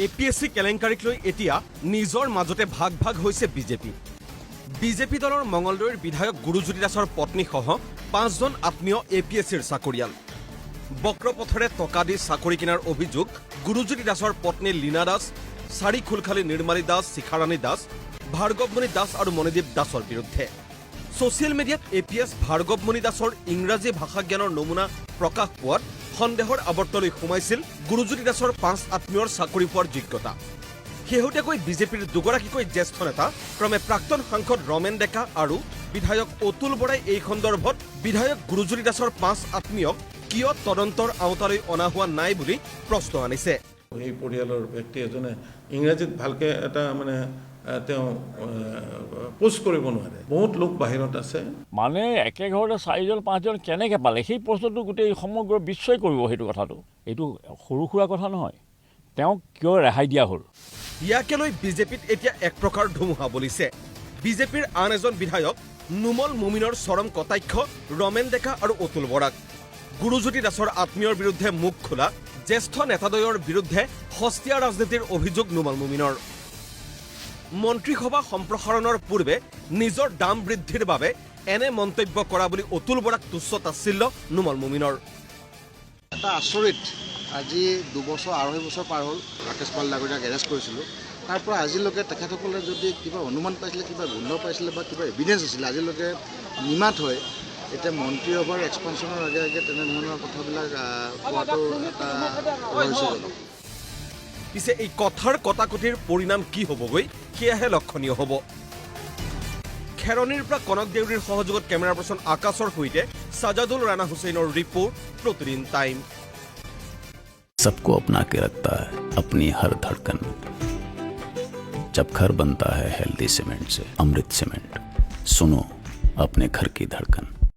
APSC কেলেংকাৰীক লৈ এতিয়া নিজৰ মাজতে ভাগ ভাগ হৈছে বিজেপি দলৰ মঙলদৈৰ বিধায়ক গুৰুজ্যোতি দাসৰ পত্নীসহ 5জন আত্মীয় APSCৰ চাকৰিয়াল। বক্ৰপথৰে টকা দি চাকৰি কিনাৰ অভিযোগ গুৰুজ্যোতি দাসৰ পত্নী লীনা দাস, চাৰি খুলখালী নিৰ্মালী দাস, শিখাৰাণী দাস, ভাৰ্গৱমণি দাস আৰু মণিদীপ দাসৰ বিৰুদ্ধে। ছ'চিয়েল মিডিয়াত APS ভাৰ্গৱমণি দাসৰ ইংৰাজী ভাষা জ্ঞানৰ নমুনা প্ৰকাশ পোৱাত সন্দেহৰ আৱৰ্তলৈ সোমাইছিল গুৰুজ্যোতি দাসৰ 5 আত্মীয়ৰ চাকৰি পোৱাৰ যোগ্যতা। শেহতীয়াকৈ বিজেপিৰ দুগৰাকীকৈ জ্যেষ্ঠ নেতা ক্ৰমে প্ৰাক্তন সাংসদ ৰমেন ডেকা আৰু বিধায়ক অতুল বৰাই এই সন্দৰ্ভত বিধায়ক গুৰুজ্যোতি দাসৰ 5 আত্মীয়ক কিয় তদন্তৰ আওতালৈ অনা হোৱা নাই বুলি প্ৰশ্ন আনিছে। এই পৰিয়ালৰ ব্যক্তি এজনে ইংৰাজীত ভালকে এটা তেওঁ পোষ্ট কৰিব নোৱাৰে। বহুত লোক বাহিৰত আছে। মানে একে ঘৰতে 4জন 5জন কেনেকৈ পালে সেই প্ৰশ্নটো গোটেই সমগ্ৰ বিশ্বই কৰিব। সেইটো কথাটো এইটো সৰু সুৰা কথা নহয়। তেওঁক কিয় ৰেহাই দিয়া হ'ল? ইয়াকে লৈ বিজেপিত এতিয়া এক প্ৰকাৰ ধুমুহা বলিছে। বিজেপিৰ আন এজন বিধায়ক নুমল মুমিনৰ চৰম কটাক্ষ ৰমেন ডেকা আৰু অতুল বৰাক। গুৰুজ্যোতি দাসৰ আত্মীয়ৰ বিৰুদ্ধে মুখ খোলা জ্যেষ্ঠ নেতাদ্বয়ৰ বিৰুদ্ধে সস্তীয়া ৰাজনীতিৰ অভিযোগ নুমল মুমিনৰ। মন্ত্ৰীসভা সম্প্ৰসাৰণৰ পূৰ্বে নিজৰ দাম বৃদ্ধিৰ বাবে এনে মন্তব্য কৰা বুলি অতুল বৰাক তুচ্ছ তাচ্ছিল্য নুমল মুমিনৰ। এটা আচৰিত, আজি 2 বছৰ 2.5 বছৰ পাৰ হ'ল। ৰাকেশ পাল ডাঙৰীয়াক এৰেষ্ট কৰিছিলোঁ। তাৰ পৰা আজিলৈকে তেখেতসকলে যদি কিবা অনুমান পাইছিলে, কিবা গোন্ধ পাইছিলে বা কিবা এভিডেঞ্চ আছিলে, আজিলৈকে নিমাত হয়। এতিয়া মন্ত্ৰী সভাৰ এক্সপানশ্যনৰ আগে আগে তেনেধৰণৰ কথাবিলাক কোৱাটো এটা ৰহস্যজনক। পিছে এই কথাৰ কটাকটিৰ পৰিণাম কি হ'বগৈ সেয়াহে লক্ষণীয় হ'ব। খেৰণীৰ পৰা কনক দেউৰীৰ সহযোগত কেমেৰা পাৰ্চন আকাশৰ সৈতে সাজাদুল ৰাণা হুছেইনৰ ৰিপৰ্ট, প্ৰতিদিন টাইম। सबको अपना के रखता है अपनी हर धड़कन। जब घर बनता है हेल्दी सीमेंट से, अमृत सीमेंट, सुनो अपने घर की धड़कन।